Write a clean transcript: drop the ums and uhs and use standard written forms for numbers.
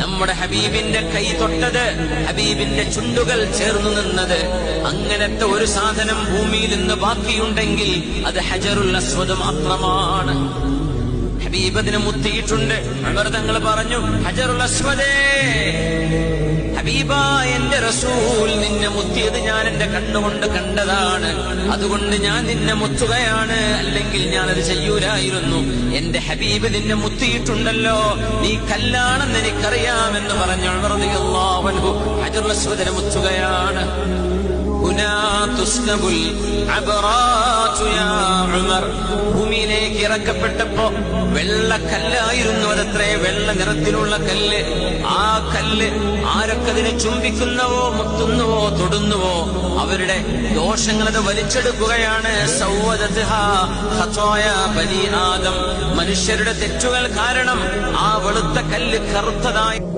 നമ്മുടെ ഹബീബിന്റെ കൈ തൊട്ടത്, ഹബീബിന്റെ ചുണ്ടുകൾ ചേർന്നു നിന്നത്. അങ്ങനത്തെ ഒരു സാധനം ഭൂമിയിൽ നിന്ന് ബാക്കിയുണ്ടെങ്കിൽ അത് ഹജറുൽ അസ്വദ് മാത്രമാണ്. ഹബീബ് അതിനെ മുത്തിയിട്ടുണ്ട്. ഉമർ തങ്ങൾ പറഞ്ഞു, ഹജറുൽ അസ്വദേ, ഹബീബാ എന്റെ റസൂൽ നിന്നെ മുത്തിയത് ഞാൻ എന്റെ കണ്ണുകൊണ്ട് കണ്ടതാണ്, അതുകൊണ്ട് ഞാൻ നിന്നെ മുത്തുകയാണ്, അല്ലെങ്കിൽ ഞാനത് ചെയ്യൂലായിരുന്നു. എന്റെ ഹബീബ് നിന്നെ മുത്തിയിട്ടുണ്ടല്ലോ, നീ കല്ലാണെന്ന് എനിക്കറിയാമെന്ന് പറഞ്ഞു ഉമർ റളിയല്ലാഹു അൻഹു ഹജറുൽ അസ്വദിനെ മുത്തുകയാണ്. ഭൂമിയിലേക്ക് ഇറക്കപ്പെട്ടപ്പോ വെള്ളക്കല്ലായിരുന്നു അതത്രേ, വെള്ള നിറത്തിലുള്ള കല്ല്. ആ കല്ല് ആരൊക്കെ അതിനെ ചുംബിക്കുന്നുവോ, മുത്തുന്നുവോ, തൊടുന്നുവോ അവരുടെ ദോഷങ്ങളത് വലിച്ചെടുക്കുകയാണ്. മനുഷ്യരുടെ തെറ്റുകൾ കാരണം ആ വെളുത്ത കല്ല് കറുത്തതായി